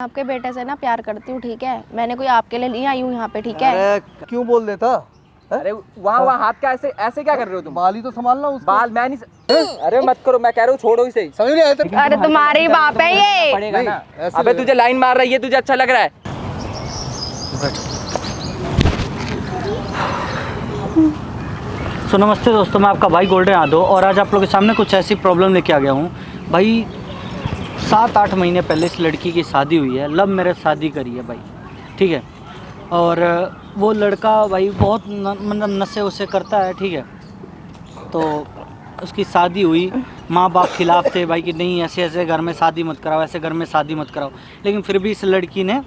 आपके बेटे से ना प्यार करती हूँ, ठीक है। मैंने कोई आपके लिए नहीं आई हूँ यहाँ पे, ठीक है। अरे क्यों बोल देता है? अरे वहाँ हाथ का ऐसे ऐसे क्या कर रहे हो तुम? बाल ही तो संभालना उसको। बाल मैं नहीं अरे मत करो, मैं कह रहा हूँ छोड़ो इसे। समझ नहीं आया तेरे? अरे तुम्हारे ही बाप है ये। पड़ेगा ना। ऐसे अबे तुझे लाइन मार रही है, तुझे अच्छा लग रहा है? सो नमस्ते दोस्तों, मैं आपका भाई गोल्डन यादव और आज आप लोगों के सामने कुछ ऐसी प्रॉब्लम लेके आ गया हूँ। भाई 7-8 महीने पहले इस लड़की की शादी हुई है, लव मैरिज शादी करी है भाई, ठीक है। और वो लड़का भाई बहुत मतलब नशे वशे करता है, ठीक है। तो उसकी शादी हुई, माँ बाप खिलाफ थे भाई कि नहीं ऐसे ऐसे घर में शादी मत कराओ, ऐसे घर में शादी मत कराओ। लेकिन फिर भी इस लड़की ने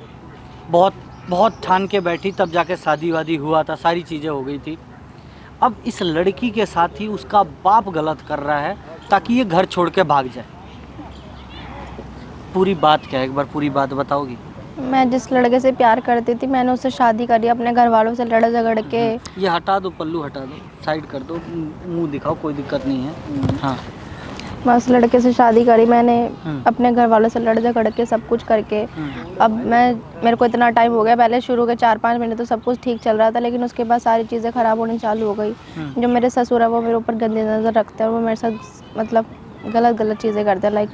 बहुत ठान के बैठी, तब जाके शादी वादी हुआ था, सारी चीज़ें हो गई थी। अब इस लड़की के साथ ही उसका बाप गलत कर रहा है ताकि ये घर छोड़ के भाग जाए। पूरी बात क्या है, एक बार पूरी बात बताओगी? मैं जिस लड़के से प्यार करती थी, मैंने उससे शादी करी अपने घर वालों से लड़ झगड़ के। ये हटा दो, पल्लू हटा दो, साइड कर दो, मुंह दिखाओ, कोई दिक्कत नहीं है। हाँ, मैं उस लड़के से शादी करी मैंने अपने घर वालों से लड़ झगड़ के, सब कुछ करके। अब मेरे को इतना टाइम हो गया, पहले शुरू के 4-5 महीने तो सब कुछ ठीक चल रहा था, लेकिन उसके बाद सारी चीज़ें ख़राब होनी चालू हो गई। जो मेरे ससुर है वो मेरे ऊपर गंदी नज़र रखते हैं और वो मेरे साथ मतलब गलत चीज़ें करते हैं। लाइक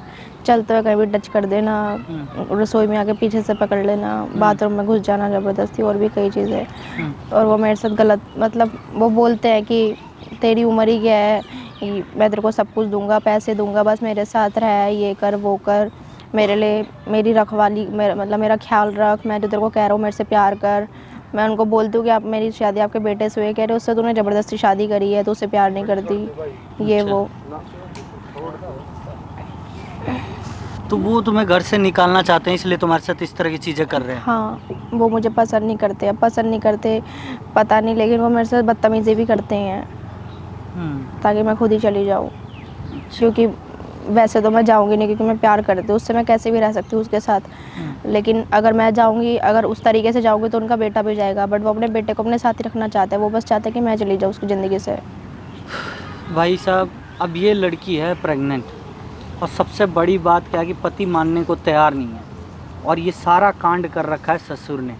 चलते हुए कहीं भी टच कर देना, रसोई में आके पीछे से पकड़ लेना, बाथरूम में घुस जाना ज़बरदस्ती, और भी कई चीज़ें। और वो मेरे साथ गलत मतलब वो बोलते हैं कि तेरी उम्र ही क्या है, मैं तेरे को सब कुछ दूंगा, पैसे दूंगा, बस मेरे साथ रह, ये कर वो कर, मेरे लिए मेरी रखवाली मतलब मेरा ख्याल रख, मैं जो तेरे को कह रहा हूँ मेरे से प्यार कर। मैं उनको बोलती हूँ कि आप मेरी शादी आपके बेटे से हुई, कह रहे उससे तूने ज़बरदस्ती शादी करी है तो उससे प्यार नहीं करती, ये वो। तो वो तुम्हें घर से निकालना चाहते हैं, इसलिए तुम्हारे साथ इस तरह की चीज़ें कर रहे हैं? हाँ, वो मुझे पसंद नहीं करते, अब पसंद नहीं करते पता नहीं, लेकिन वो मेरे साथ बदतमीज़ी भी करते हैं ताकि मैं खुद ही चली जाऊँ। क्योंकि वैसे तो मैं जाऊंगी नहीं, क्योंकि मैं प्यार करती हूँ उससे, मैं कैसे भी रह सकती हूँ उसके साथ। लेकिन अगर मैं जाऊंगी, अगर उस तरीके से जाऊंगी तो उनका बेटा भी जाएगा, बट वो अपने बेटे को अपने साथ ही रखना चाहते हैं। वो बस चाहते हैं कि मैं चली जाऊँ उसकी ज़िंदगी से। भाई साहब, अब ये लड़की है प्रेग्नेंट, और सबसे बड़ी बात क्या है कि पति मानने को तैयार नहीं है, और ये सारा कांड कर रखा है ससुर ने।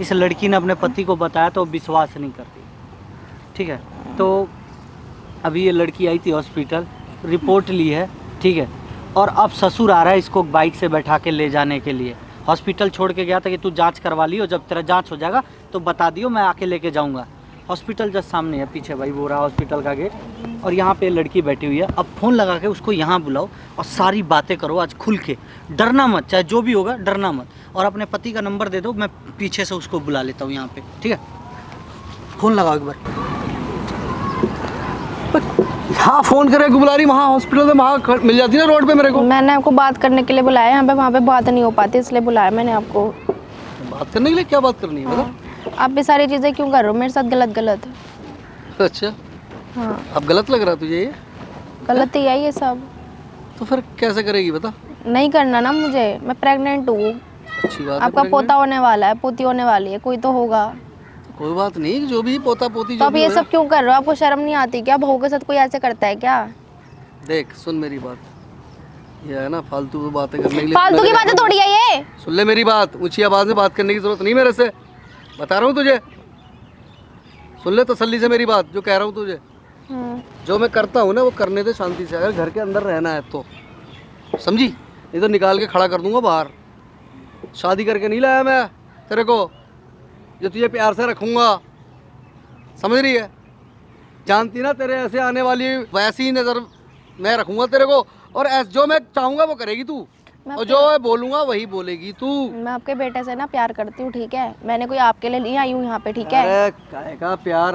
इस लड़की ने अपने पति को बताया तो विश्वास नहीं करती, ठीक है। तो अभी ये लड़की आई थी हॉस्पिटल, रिपोर्ट ली है, ठीक है। और अब ससुर आ रहा है इसको बाइक से बैठा के ले जाने के लिए। हॉस्पिटल छोड़ के गया था कि तू जांच करवा लियो, जब तेरा जांच हो जाएगा तो बता दियो, मैं आके लेके जाऊंगा। हॉस्पिटल जस्ट सामने है, पीछे भाई वो रहा हॉस्पिटल का गेट, और यहाँ पे लड़की बैठी हुई है। अब फ़ोन लगा के उसको यहाँ बुलाओ और सारी बातें करो आज खुल के, डरना मत, चाहे जो भी होगा डरना मत। और अपने पति का नंबर दे दो, मैं पीछे से उसको बुला लेता हूँ यहाँ पे, ठीक है। फ़ोन लगाओ एक बार। हाँ फोन करे को बुला रही, वहाँ हॉस्पिटल में वहाँ मिल जाती ना रोड पे मेरे को। मैंने आपको बात करने के लिए बुलाया यहाँ पे, वहाँ पे बात नहीं हो पाती इसलिए बुलाया मैंने आपको। बात करने के लिए? क्या बात करनी है बता। आप भी सारी चीज़ें क्यों कर रहे हो मेरे साथ गलत? अच्छा, हाँ, अब गलत लग रहा तुझे ये? गलत ही है ये सब। तो फिर कैसे करेगी बता? नहीं करना ना मुझे, मैं प्रेग्नेंट हूँ। अच्छी बात है, आपका पोता होने वाला है, पोती होने वाली है, कोई तो होगा। कोई बात नहीं, जो भी पोता पोती तो जो आप भी ये हो सब क्यों कर रहे हो? आपको शर्म नहीं आती क्या? बहू के साथ कोई ऐसे करता है क्या? देख सुन मेरी बात, ये है ना फालतू बातें करने के लिए। फालतू की बातें थोड़ी है ये। सुन ले मेरी बात, ऊंची आवाज में बात करने की जरूरत नहीं मेरे से, बता रहा हूँ तुझे। सुन ले तसल्ली से मेरी बात, जो कह रहा हूँ तुझे। जो मैं करता हूँ ना वो करने दे शांति से, अगर घर के अंदर रहना है तो, समझी? नहीं तो निकाल के खड़ा कर दूंगा बाहर। शादी करके नहीं लाया मैं तेरे को, जो तुझे प्यार से रखूंगा, समझ रही है? जानती ना तेरे ऐसे आने वाली वैसी ही नज़र मैं रखूंगा तेरे को, और जो मैं चाहूँगा वो करेगी तू, और जो मैं बोलूँगा वही बोलेगी तू। मैं आपके बेटे से ना प्यार करती हूँ, ठीक है। मैंने कोई आपके लिए नहीं आई हूँ यहाँ पे, ठीक है। अरे काहे का प्यार?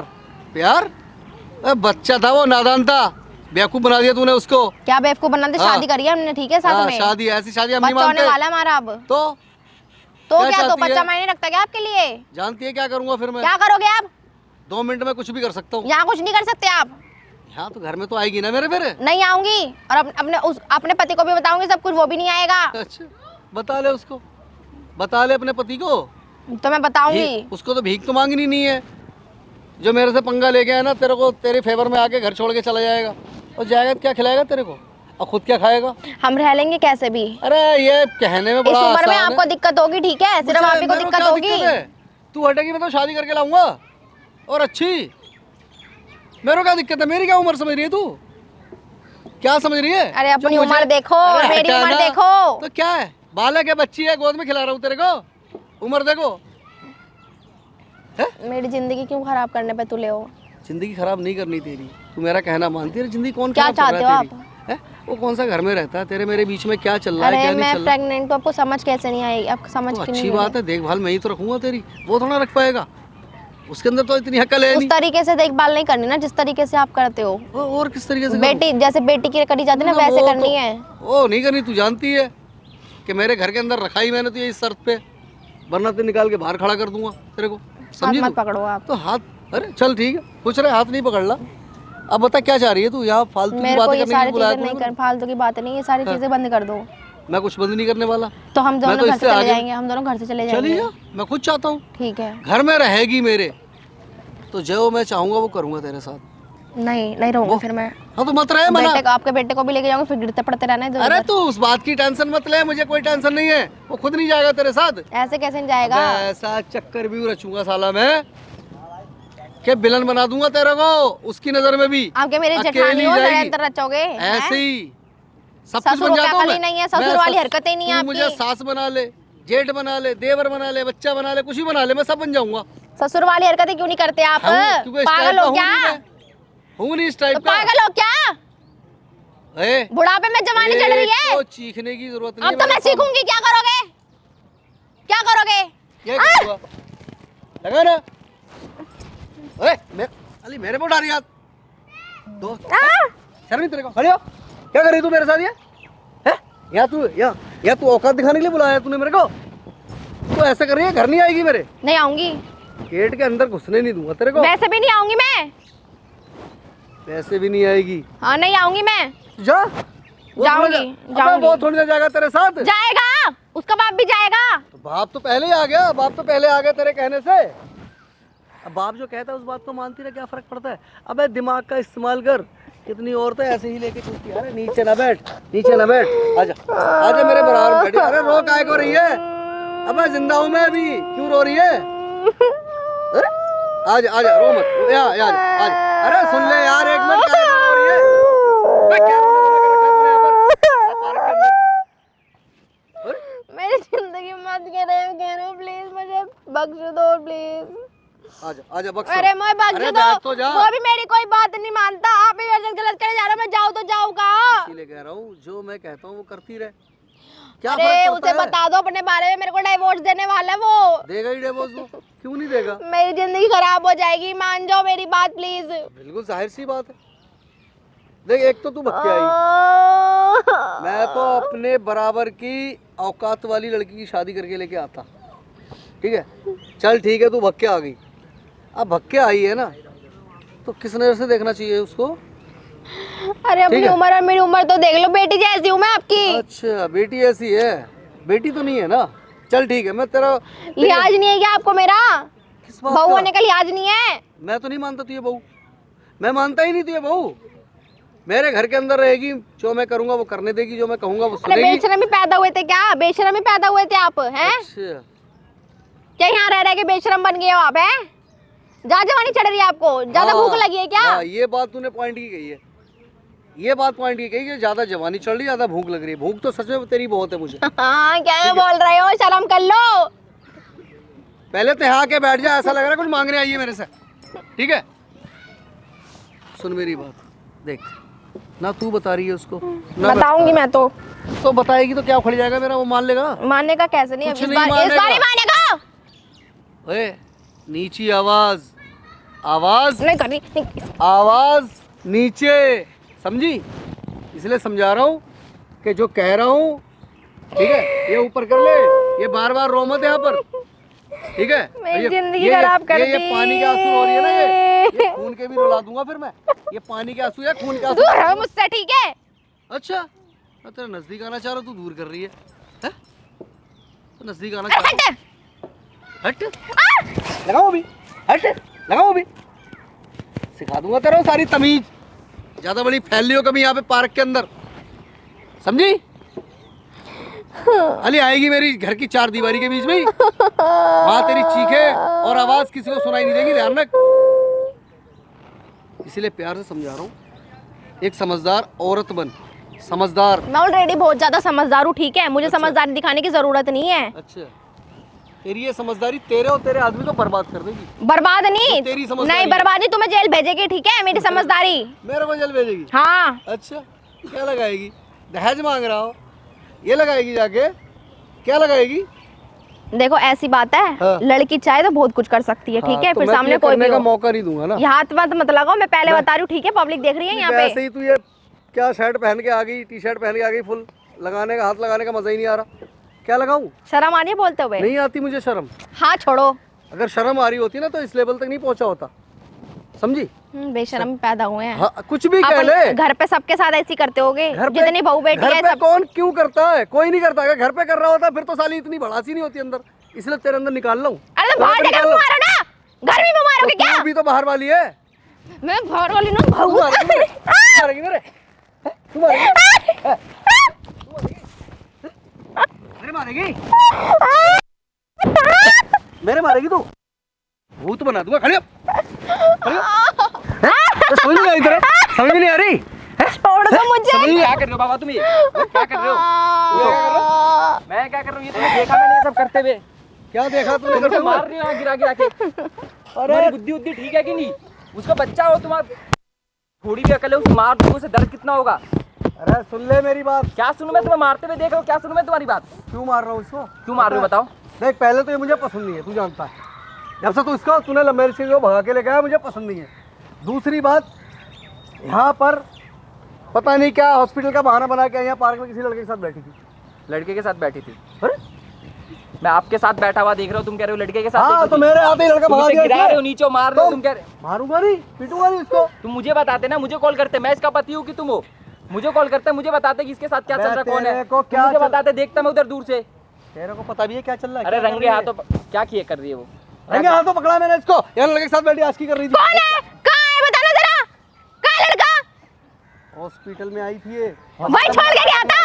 प्यार? बच्चा था वो, नादान था, बेवकूफ बना दिया तूने उसको। क्या बेवकूफ बनाते? शादी करी है हमने, ठीक है, साथ में। शादी, ऐसी शादी हम नहीं बच्चा होने मानते। वाला है हमारा अब। तो क्या तो चाहती बच्चा है? मायने रखता क्या आपके लिए? जानती है क्या करूँगा फिर मैं? क्या करोगे आप? 2 मिनट में कुछ भी कर सकता हूँ। यहाँ कुछ नहीं कर सकते आप। यहाँ तो घर में तो आएगी ना मेरे मेरे। नहीं आऊंगी, और अपने पति को भी बताऊंगी सब कुछ, वो भी नहीं आएगा। अच्छा, बता ले उसको, बता ले अपने पति को। तो मैं बताऊंगी उसको तो भीख तो मांगनी नहीं है। जो मेरे से पंगा लेके आया ना, तेरे को तेरे फेवर में आके घर छोड़ के चला जाएगा, और जाएगा तो क्या खिलाएगा तेरे को? और खुद क्या खाएगा? हम रह लेंगे कैसे भी। अरे ये कहने में इस बड़ा उम्र में आसान आपको है। दिक्कत होगी, ठीक है, सिर्फ आप ही को मेरे दिक्कत क्या होगी। है? तू हटेगी मैं तो शादी करके लाऊंगा, और अच्छी। मेरे को क्या दिक्कत है? मेरी क्या उम्र समझ रही है तू? क्या समझ रही है? अरे अपनी जो मुझे- उम्र देखो, अरे मेरी हटा उम्र ना। देखो। तो क्या है, बालक है, बच्ची है, गोद में खिला रहा हूँ तेरे को, उम्र देखो। मेरी जिंदगी क्यों खराब करने पे तुले हो? जिंदगी खराब नहीं करनी तेरी, तू मेरा कहना मानती है? जिंदगी कौन क्या खराब कर चाहते रहा हो है तेरी? हैं? वो कौन सा घर में रहता है तेरे मेरे बीच में? क्या चल रहा है, अरे क्या नहीं मैं चल रहा? प्रेग्नेंट, तो आपको समझ कैसे नहीं आएगी? आपको समझ तो क्यों अच्छी नहीं बात है, देखभाल मैं ही तो रखूंगा तेरी, वो थोड़ा रख पाएगा। उसके अंदर तो इतनी अकल है उस नहीं। तरीके से देखभाल नहीं करनी ना जिस तरीके से आप करते हो। और किस तरीके से बेटी जैसे बेटी की करी जाती है ना, ना, वैसे वो करनी तो- है। वो नहीं करनी, तू जानती है कि मेरे घर के अंदर रखा ही मैंने तो ये इस शर्त पे, वरना तो निकाल के बाहर खड़ा कर दूंगा तेरे को, हाथ समझी मत तू? पकड़ो आप। तो हाथ, अरे चल ठीक है, कुछ रहे, हाथ नहीं पकड़ ला। अब बता क्या चाह रही है तू? यहाँ फालतू की मेरे को बातें ये करने के सारी लिए बुलाया चीजें नहीं तूने? कर, फालतू की बातें नहीं, ये सारी चीजें बंद कर दो। मैं कुछ बंद नहीं करने वाला। तो हम मैं दोनों तो घर से इससे चले आगे- जाएंगे, हम दोनों घर से चले चली जाएंगे। जा, मैं खुद चाहता हूँ ठीक है। घर में रहेगी मेरे, तो जो मैं चाहूंगा वो करूंगा तेरे साथ। नहीं नहीं रहूंगी फिर मैं। हाँ तो मत रहे मना। बेटे को, आपके बेटे को भी लेके जाऊंगी, फिर गिरते पड़ते रहना है इधर अरे उधर। तू उस बात की टेंशन मत ले, मुझे कोई टेंशन नहीं है, वो खुद नहीं जाएगा तेरे साथ। ऐसे कैसे नहीं जाएगा? ऐसा चक्कर भी रचूंगा साला मैं कि विलन बना दूंगा तेरे को उसकी नजर में भी। आप क्या मेरी अकेली जेठानी हो, जाएगी। षड्यंत्र रचोगे? ऐसे हैं? ही सब कुछ ससुर बन को जाता हूँ अकल ही मैं। नहीं है, ससुर मैं वाली सस- हरकतें नहीं है तू मुझे आपकी। सास बना ले, जेठ बना ले, देवर बना ले, बच्चा बना ले, कुछ भी बना ले, मैं सब बन जाऊंगा। ससुर वाली हरकतें क्यों नहीं करते आप? क्योंकि इस टाइप पागल का हो हूँ क्या? नहीं मैं। हूँ नहीं इस तो टाइप का। पागल हो क्या? ए, बुढ़ापे में जवानी चढ़ रही है। तो चीखने की जरूरत नहीं अब तो मैं सीखूंगी, क्या करोगे? क्या करोगे? ये क्या हुआ? लगा ना? ओए, अली मेरे पे उठा रही हाथ। दो शर्म नहीं तेरे को? खड़ी हो। क्या कर रही तू मेरे साथ ये? हैं? या तू औकात दिखाने के लिए बुलाया तूने मेरे को? तू ऐसा कर रही है, घर नहीं आएगी मेरे। नहीं आऊंगी, गेट के अंदर घुसने नहीं दूंगा तेरे को। वैसे भी नहीं आऊंगी मैं। वैसे भी नहीं आएगी। हाँ नहीं आऊंगी मैं। जा। जाऊंगी। वो थोड़ी ना जाएगा तेरे साथ। जाएगा, उसका बाप भी जाएगा। तो बाप तो पहले ही आ गया, बाप तो पहले आ गया तेरे कहने से। अब बाप जो कहता है उस बात को मानती रहे, क्या फर्क पड़ता है? अबे दिमाग का इस्तेमाल कर। कितनी औरतें ऐसे ही लेके चलती है। अरे नीचे ना बैठ, नीचे ना बैठ, आजा आजा मेरे बराबर बैठी। अरे रो काय को रही है? अबे जिंदा हूं मैं अभी, क्यों रो रही है? अरे आजा आजा, रो मत, या आजा। अरे सुन ले यार, एक मिनट, काय को रो रही है? मैं क्या रोने लगा रखा है तूने यहाँ पर? पार्क के अंदर। अरे मेरी जिंदगी मत कह रहे हो, प्लीज मुझे बख्श दो प्लीज। आजा आजा बक्स। अरे मैं बख्श अरे दो, बैठ तो जा। वो भी मेरी कोई बात नहीं मानता। आप ही मेरे साथ गलत करे जा रहे हो, मैं जाऊँ तो जाऊँ कहाँ? इसीलिए कह रहा हूँ, जो मैं कहता हूँ वो करती रहे। क्या अरे फर्क उसे पड़ता है? बता दो अपने बारे में, मेरे को डिवोर्स देने वाला है वो। देगा ही डिवोर्स वो, क्यों नहीं देगा? मेरी जिंदगी खराब हो जाएगी, मान जाओ मेरी बात प्लीज। बिल्कुल जाहिर सी बात है। देख, एक तो तू भक्के आई, मैं तो अपने बराबर की औकात वाली लड़की की शादी करके लेके आता, ठीक है? चल ठीक है, तू भक्के आ गई। अब भक्के आई है ना, तो किस नजर से देखना चाहिए उसको? अरे अपनी है। उम्र और मेरी उम्र तो देख लो, बेटी जैसी हूँ मैं आपकी। अच्छा, बेटी ऐसी है? बेटी तो नहीं है ना? चल ठीक है, मैं तेरा लिहाज नहीं है क्या आपको मेरा? किस बात बहू का? होने का लिहाज नहीं है? मैं तो नहीं मानता तू ये बहू, मैं मानता ही नहीं तू ये बहू। मेरे घर के अंदर रहेगी, जो मैं करूंगा वो करने देगी, जो मैं कहूंगा वो अरे सुनेगी। बेशरम में पैदा हुए थे क्या? बेशरम में पैदा हुए थे आप, हैं? अच्छा, क्या यहाँ रह के बेशरम बन गए हो आप, हैं? ज्यादा जवानी चढ़ रही है आपको, ज्यादा हाँ, भूख लगी है क्या? हाँ, ये बात तूने पॉइंट की कही है, ये बात पॉइंट की कही कि ज्यादा जवानी चढ़ रही है, ज्यादा भूख लग रही है। भूख तो सच में तेरी बहुत है मुझे। हाँ क्या बोल रहे हो, शर्म कर लो। पहले तो यहाँ के बैठ जा, ऐसा लग रहा है कुछ मांगने आई है मेरे से, ठीक है? सुन मेरी बात, देख ना, तू बता रही है उसको ना, बताऊंगी मैं तो बताएगी तो क्या उखड़ जाएगा मेरा, वो मान लेगा? मानने का कैसे नहीं, कुछ इस नहीं बार मानेगा। ही मानेगा। ओए, नीची आवाज, आवाज नहीं कर रही, आवाज नीचे, समझी? इसलिए समझा रहा हूँ कि जो कह रहा हूँ, ठीक है, ये ऊपर कर ले, ये बार बार रो मत यहाँ पर, ठीक है? मेरी जिंदगी खराब कर ये दी। पानी के आंसू रो रही है ना, ये खून के भी रुला दूंगा फिर मैं। ये पानी के आंसू या खून के आंसू? दूर रहो मुझसे, ठीक है? अच्छा, मैं तेरा नजदीक आना चाह रहा हूँ, तू दूर कर रही है, हैं? तो नजदीक आना चाह रहा हूँ। हट, लगाओ भी, हट, लगाओ भी, सिखा दूंगा तेरा सारी तमीज। ज्यादा बड़ी फैल लियो कभी यहाँ पे पार्क के अंदर, समझी? अली आएगी मेरी घर की चार दीवारी के बीच में, वहां तेरी चीखें और आवाज किसी को सुनाई नहीं देगी, ध्यान रख। इसीलिए प्यार से समझा रहा हूँ, एक समझदार औरत बन, समझदार। मैं ऑलरेडी बहुत ज्यादा समझदार हूँ, ठीक है, मुझे समझदारी दिखाने की जरूरत नहीं है। अच्छा, तेरी ये समझदारी तेरे और तेरे आदमी को बर्बाद कर देगी। बर्बाद नहीं, तेरी समझदारी नहीं बर्बाद नहीं, तुम्हें जेल भेजेगी, ठीक है, मेरी समझदारी। मेरे को जेल भेजेगी? हाँ। अच्छा, क्या लगाएगी? दहेज मांग रहा हो, ये लगाएगी जाके? क्या लगाएगी? देखो ऐसी बात है, हाँ। लड़की चाहे तो बहुत कुछ कर सकती है, ठीक है, तो फिर मैं सामने तुझे कोई करने भी का हो। मौका नहीं दूंगा ना। ये हाथ मत लगाओ, मैं पहले बता रही हूँ, ठीक है, पब्लिक देख रही है यहाँ वैसे पे। ही तू ये क्या शर्ट पहन के आ गई, टी शर्ट पहन के आ गई, फुल लगाने का, हाथ लगाने का मजा ही नहीं आ रहा। क्या लगाऊं? शर्म आ रही है बोलते हुए? नहीं आती मुझे शर्म। हाँ छोड़ो। अगर शर्म आ रही होती ना तो इस लेवल तक नहीं पहुंचा होता, समझी? बेशर्म पैदा हुए हैं। हाँ, कुछ भी कह ले। अपन घर पे सबके साथ ऐसी करते होगे, घर पे जितनी बहू बेटी घर है पे सब। कौन क्यों करता है? कोई नहीं करता। अगर घर पे कर रहा होता फिर तो साली इतनी भड़ासी नहीं होती अंदर, इसलिए तेरे अंदर निकाल लूं। अरे तो बाहर जाकर मारो ना, घर में मारोगे क्या? तू भी तो बाहर वाली है। मैं बाहर वाली ना, भागू। मारेगी मेरे, तू मारेगी, मेरे मारेगी, मेरे मारेगी तू? भूत बना दूंगा। खड़े हो, खड़े हो। समझ नहीं आई तेरे? समझ में नहीं आ रही? छोड़ दो मुझे। क्या कर रहे हो बाबा तुम? ये क्या कर रहे हो? मैं क्या कर रहा हूँ? ये तुमने देखा मैंने ये सब करते हुए? क्या देखा तूने? तुम तो मार रही हो गिरा गिरा के। अरे बुद्धि उद्धी ठीक है कि नहीं? उसका बच्चा हो तुम्हारा, थोड़ी भी अकल है, उसे मार दो, उसे दर्द कितना होगा? अरे सुन ले मेरी बात। क्या सुनूं मैं? तुम्हें मारते हुए देख रहा हूँ, क्या सुनूं मैं तुम्हारी बात? क्यों मार रहा हूँ इसको? क्यों मार रहे हो बताओ? देख, पहले तो ये मुझे पसंद नहीं है, तू जानता है। जब से तू इसको तूने लव मैरिज से भगा के लेके आया, मुझे पसंद नहीं है। दूसरी बात, यहाँ पर पता नहीं क्या हॉस्पिटल का बहाना बना के यहाँ पार्क में किसी लड़के के साथ बैठी थी। लड़के के साथ बैठी थी? अरे मैं आपके साथ बैठा हुआ देख रहा हूँ, तुम कह रहे हो लड़के के साथ हाँ, देखी तो थी। मेरे हाथ ही लड़का तुम भगा उसे दिया गिरा रहे हो, इसने। नीचे मार रहे हो, तुम कह रहे मारूंगा नहीं, पीटूंगा नहीं इसको। तुम मुझे बताते ना, मुझे कॉल करते, मैं इसका पति हूँ कि तुम हो? मुझे कॉल करते, मुझे बताते कि इसके साथ क्या चल रहा है, कौन है, तुम मुझे बताते, देखता मैं उधर दूर से। तेरे को पता भी है क्या चल रहा है? अरे रंगे हाथों क्या किए कर रही है वो? रंगे हाथों पकड़ा मैंने इसको, यहाँ लड़के के साथ बैठी आशिकी कर रही थी। कौन है? कहाँ है? बताना जरा, कहाँ है लड़का? हॉस्पिटल में आई थी ये। वही छोड़ के गया था।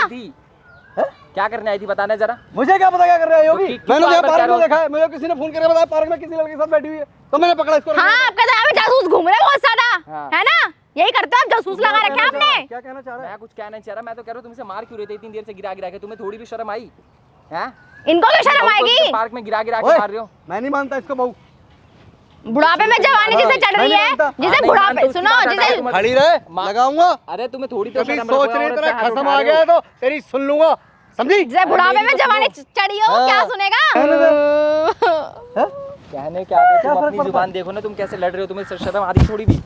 हैं? क्या करने आई थी बताना जरा। मुझे क्या पता क्या कर रही होगी? तो मैंने बार यहाँ बार पार्क कह में रहा देखा है, मुझे किसी ने फोन करके बताया पार्क में किसी लड़के के साथ बैठी हुई है, तो मैंने पकड़ा इसको। हाँ, आपका तो यहाँ पे जासूस घूम रहे हैं बहुत ज्यादा, हाँ। है ना? यही करते हो आप, जासूस लगा रखे हैं आपने। क्या कहना चाह रहा है? मैं कुछ कहना नहीं चाह रहा, मैं तो कह रहा हूँ तुमसे मार क्यों रहे थे इतनी देर से गिरा गिरा के? तुम्हें थोड़ी भी शर्म आई है? इनको तो शर्म आएगी। पार्क में गिरा गिरा के ओए, मार रहे हो। मैं नहीं मानता इसको बहू। बुढ़ापे में जवानी जिसे चढ़ रही है, जिसे बुढ़ापे, सुनो, जिसे खड़ी रहे, लगाऊंगा। अरे तुम्हें थोड़ी तो कभी शर्म सोच रखो, रही औरत तेरा पे हाथ खत्म उठा आ रहे गया हो। है तो तेरी सुन लूंगा, समझी? जिसे बुढ़ापे में मेरी तो जवानी सुनो। चढ़ी हो, हाँ। क्या सुनेगा? हैं? कहने क्या दे, तुम फर्क अपनी पड़ता जुबान देखो ना, तुम कैसे लड़ रहे हो, तुम्हें शर्म आती थोड़ी भी?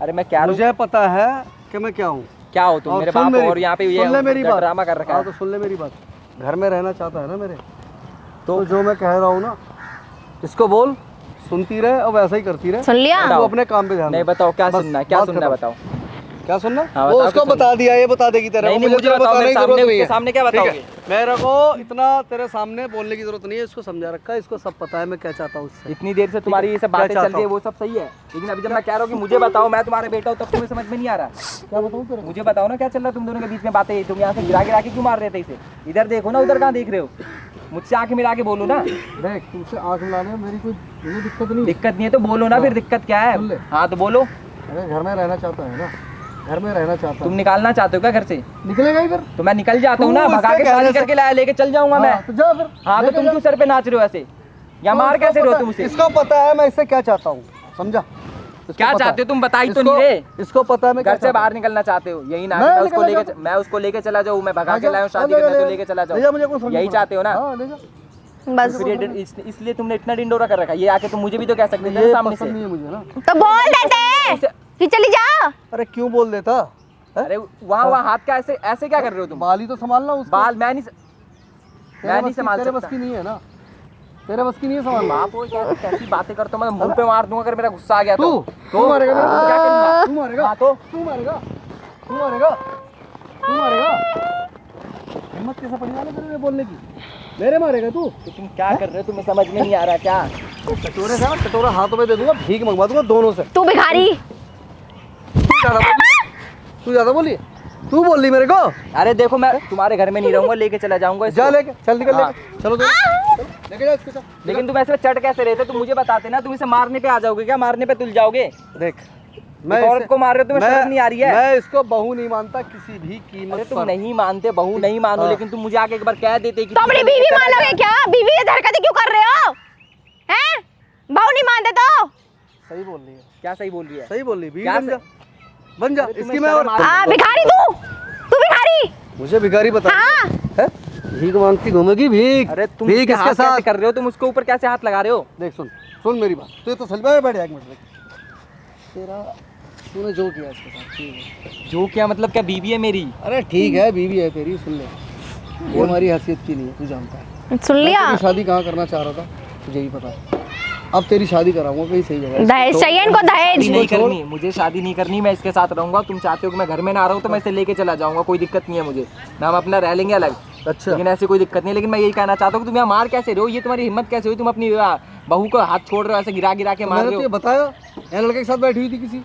अरे मैं क्या मुझे पता है कि मैं क्या हूँ। क्या हो तुम? मेरे बाप और यहाँ पे ये सुन ले मेरी बात, ड्रामा कर रखा हाँ, है। तो सुन ले मेरी बात। घर में रहना चाहता है ना मेरे, तो जो मैं कह रहा हूँ ना, इसको बोल, सुनती रहे और वैसा ही करती रहे। सुन लिया? तू अपने काम पे ध्यान नहीं दे। बताओ क्या बस, सुनना है, क्या बात सुनना है खत्म। बताओ। क्या सुनना? हाँ, वो बताओ उसको क्या बता दिया, ये बता देगी तेरे को। नहीं, मुझे तेरे बताओ, बताने मेरे की सामने, जरूरत नहीं उसके है। सामने क्या ठीक है? बताओगे? मेरे को इतना तेरे सामने बोलने की जरूरत नहीं है, इसको समझा रखा है, इसको सब पता है मैं क्या चाहता हूँ उससे। इतनी देर से तुम्हारी ये सब क्या बातें चल चाहता रही है, हूँ? वो सब सही है, लेकिन अभी जब मैं कह रहा हूँ कि मुझे बताओ, मैं तुम्हारा बेटा हूँ, तब तुम्हें समझ में नहीं आ रहा। क्या बताऊँ तेरे को? मुझे बताओ ना क्या चल रहा है तुम दोनों के बीच में बातें? तुम यहाँ से गिरा गिरा के क्यों मार रहे थे इसे? इधर देखो ना, उधर कहाँ देख रहे हो? मुझसे आंखें मिला के बोलो ना। देख, तुमसे आँख मिलाने में मेरी कोई दिक्कत नहीं। दिक्कत नहीं है तो बोलो ना, फिर दिक्कत क्या है? सुन ले। हाँ तो बोलो। अरे घर में रहना चाहता है ना, घर में रहना चाहता तुम है। निकालना चाहते हो क्या घर से? निकलेगा ही फिर। तो मैं निकल जाता हूँ ना, तू भगा इसके के शादी कहने से- करके लाया, लेके चल जाऊंगा मैं। हाँ, तो जा फिर। हाँ तो लेके तुम जा। क्यों सर पे नाच रहे हो ऐसे? या तो मार इसको कैसे रहे हो पता- तुम उसे? इसको पता है मैं इससे क्या चाहता हूँ, समझा? इसको क्या पता चाहते है। हो तुम? बता ही तो इसको- नहीं रहे। इसको पता है मैं क्या घर से चाहता बाहर निकलना चाहते हो, यही ना? मैं मैं उसको निकलना लेके चाहता मैं उसको लेके चला जाऊँ, मैं भगा हाँ, के जा, लाया हूँ शादी ले जा, करने, तो ले लेके जा। चला ले जा, जाओ। मुझे कोई फर्क नहीं यही पड़ता। चाहते हो ना? हाँ, ले जा। बस फिर ये इसलिए तुमने इतना डिंडोरा कर रखा है। ये आके तुम मुझे भी तो कह सकते थे ना ये सामने पसंद से। नहीं है मुझे ना। तो बोल देते कि चली जा। अरे क्यों बोल देता? हैं? अरे वहाँ हाथ का ऐसे ऐसे क्या कर रहे हो तुम? बाल ही तो संभालना उसको। बाल मैं नहीं संभाल तेरे बस सकता। की नहीं है ना, तेरे बस की नहीं है संभालना। बाप हो क्या कैसी बातें करता हूँ, मैं मुंह पे मार दूंगा अगर मेरा गुस्सा आ गया तो। तू मारेगा मेरे को? क्या करूंगा? तू मारेगा? हाँ तो तू मारेगा? तू मारेगा? तू मारेगा? हिम्मत कैसे पड़ी वाले तेरे में बोलने की? मेरे मारेगा तू? तो तुम क्या कर रहे हो? तुम्हें समझ में नहीं आ रहा क्या? कटोरे से ना, कटोरा हाथों में दे दूंगा, भीख मंगवा दूंगा दोनों से। तू भिखारी। तू ज्यादा बोली? तू ज्यादा बोली? तू बोल रही मेरे को? अरे देखो मैं तुम्हारे घर में नहीं रहूंगा, लेके चला जाऊंगा जा लेके चल, निकल हाँ। लेके चलो चलो लेके जा इसके साथ। लेकिन तुम ऐसे चढ़ कैसे रहते? तुम मुझे बताते ना, तुम इसे मारने पे आ जाओगे क्या? मारने पे तुल जाओगे? देख मैं औरत को मार रहे हो, तुम्हें शर्म नहीं आ रही है? मैं इसको बहू नहीं मानता किसी भी अरे कीमत तुम पर। नहीं मानते, बहू नहीं मानो, हाँ। लेकिन तुम मुझे आके एक बार कह देते कि तो अपनी बीवी मानोगे क्या? बीवी ये हरकतें क्यों कर रहे हो? हैं? बहू नहीं मानते तो? सही बोल रही है, क्या सही बोल रही है? सही बोल रही है। बीवी क्या बन जा, बन जा। अरे इसकी तुम्हें मैं और शर्म आ रही है? भिखारी तू भिखारी। मुझे भिखारी बता हाँ। है? भीख मांगती घूमेगी भीख। अरे तुम भीख इसके इसके हाथ कैसे साथ कर रहे हो? तुम उसके ऊपर कैसे हाथ लगा रहे हो? देख सुन सुन मेरी बात। तो ये तो सच में बैठ जा एक मिनट। तेरा तूने जो किया इसके साथ ठीक है। जो क्या मतलब? क्या बीवी है मेरी? अरे ठीक है, बीवी है तेरी, सुन ले। वो हमारी हैसियत की नहीं है, तू जानता है। सुन लिया? मैं तेरी शादी कहाँ करना चाह रहा था तुझे ही पता है। अब तेरी शादी कराऊंगा कहीं सही जगह। दहेज चाहिए इनको, शादी दहेज। नहीं करनी, मुझे शादी नहीं करनी, मैं इसके साथ रहूंगा। तुम चाहते हो कि मैं घर में ना रहूं तो मैं इसे लेके चला जाऊंगा, कोई दिक्कत नहीं है मुझे ना, हम अपना रह लेंगे अलग। अच्छा लेकिन ऐसी कोई दिक्कत नहीं। लेकिन मैं यही कहना चाहता हूँ कि तुम यहाँ मार कैसे रहे हो? ये तुम्हारी हिम्मत कैसे हुई? तुम अपनी बहू को हाथ छोड़ रहे हो, ऐसे गिरा गिरा के मार मैंने रहे तुझे हो। बताया यहाँ लड़के के साथ बैठी हुई थी किसी,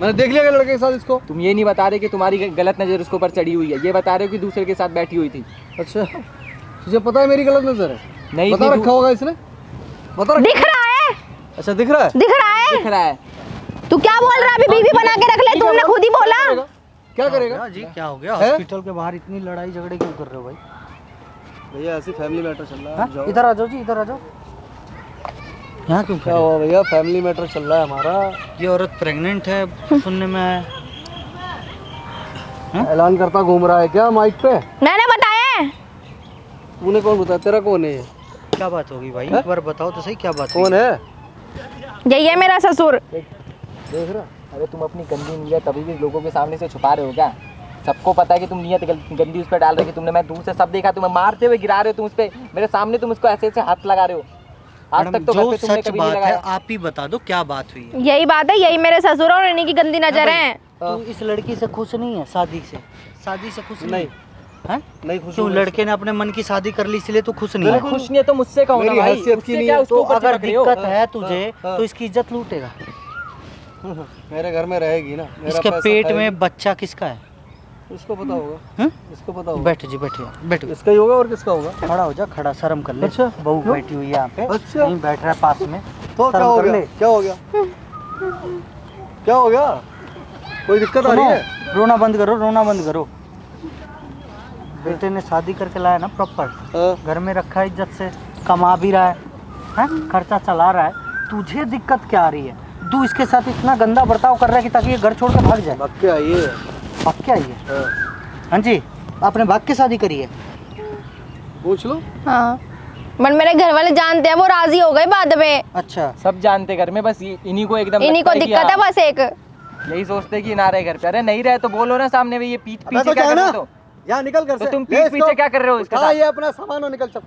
मैंने देख लिया लड़के के साथ इसको। तुम ये नहीं बता रहे कि तुम्हारी गलत नजर उसके ऊपर चढ़ी हुई है, ये बता रहे हो कि दूसरे के साथ बैठी हुई थी। अच्छा तुझे पता है मेरी गलत नजर है? नहीं बता रखा होगा इसने, बता रखा। दिख रहा है, अच्छा दिख रहा है, दिख रहा है। दिख रहा है। तू क्या बोल रहा है? अभी बीवी बना के रख ले, तुमने खुद ही बोला। क्या करेगा जी क्या हो गया? है? हॉस्पिटल के बाहर इतनी लड़ाई झगड़े क्यों कर रहे हो भाई? भैया ऐसी फैमिली मैटर चल रहा हाँ? है। जाओ। इधर आ जाओ जी, इधर आ जाओ। यहाँ क्यों क्या खड़े हो? हुआ भैया? फैमिली मैटर चल रहा है हमारा। ये औरत प्रेग्नेंट है सुनने में आया। ऐलान करता घूम रहा है क्या माइक पे? मैंने बताया। तूने कौन बताया? तेरा कौन है ये? क्या बात होगी भाई? एक बार बताओ तो सही, क्या बात कौन हुई? है? यही है मेरा ससुर। देख रहा? अरे तुम अपनी गंदी नीयत अभी भी लोगों के सामने से छुपा रहे हो क्या? सबको पता है कि तुम नीयत गंदी उस पर डाल रहे हो कि तुमने, मैं दूर से सब देखा, तुम्हें मारते हुए गिरा रहे हो तुम उस पे, मेरे सामने तुम उसको ऐसे ऐसे हाथ लगा रहे हो। आज तक तो घर जो पे तुमने सच कभी नहीं बात है लगाया। आप ही बता दो, क्या बात हुई है? यही बात है, यही मेरे ससुर और इन्हीं की गंदी नजर है। तू इस लड़की से खुश नहीं है? शादी से खुश नहीं है? नहीं खुश क्यों? हूँ लड़के ने अपने मन की शादी कर ली इसलिए तू खुश नहीं अरे है? खुश नहीं है तो मुझसे कहो ना मेरी भाई, हैसियत उससे की नहीं क्या है, उसके तो ऊपर अगर चिपक रहे हो? दिक्कत है तुझे हाँ। तो इसकी इज्जत लूटेगा। मेरे घर में रहेगी ना, मेरा इसके पैसा पेट खाएगी। में बच्चा किसका है? इसको पता होगा, हैं? इसको पता होगा। बैठ जी, बैठिए बैठ। इसका ही होगा और किसका होगा? खड़ा हो जा, खड़ा, शर्म कर ले। अच्छा, बहू क्यों? बैठी हुई है यहाँ पे, अच्छा। नहीं बैठ रहा है पास में, तो क्या शर्म हो कर गया? ले। क्या हो गया? क्या हो गया? कोई दिक्कत आ रही है? सुनो, रोना बंद करो, रोना बंद करो। बेटे ने शादी करके लाया ना प्रॉपर, हाँ। घर में रखा है, इज्जत से कमा भी रहा है, हैं? खर्चा चला रहा है। तुझे दिक्कत क्या आ रही है? तू इसके साथ इतना गंदा बर्ताव कर रहा है कि ताकि ये घर छोड़ कर भाग जाए। भाग के आइए। अब क्या ये? हाँ। हाँ जी, आपने भाग के शादी करी है? पूछ लो। हाँ, बट मेरे घर वाले जानते हैं, वो राजी हो गए बाद में। अच्छा, सब जानते घर में, बस इन्हीं को एकदम इन्हीं को लगता है कि दिक्कत है हाँ, बस एक। यही सोचते हैं कि ना रहे घर पे। अरे नहीं रहे तो बोलो ना सामने में, ये पीठ अबे पीछे तो क्या क्या कर है रहे ना, हो? यहाँ निकल घर तो से। तुम ले पीठ इसको। पीछे क्या कर रहे हो इसके उठा साथ? ये अपना सामान और निकल, चल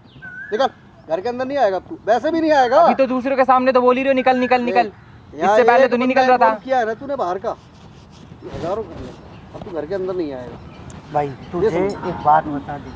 निकल। घर के अंदर नहीं आएगा तू, वैसे भी नहीं आएगा। अभी तो दूसरों के सामने तो बोल ही रहे हो निकल निकल निकल। यहाँ इससे पहले एक तो नहीं बंदा निकल रहा था। इन्वॉल्व किया है ना तूने बाहर का, हजारों कर लिया। अब तू घर के अंदर नहीं आएगा। भाई तुझे एक बात बता दी,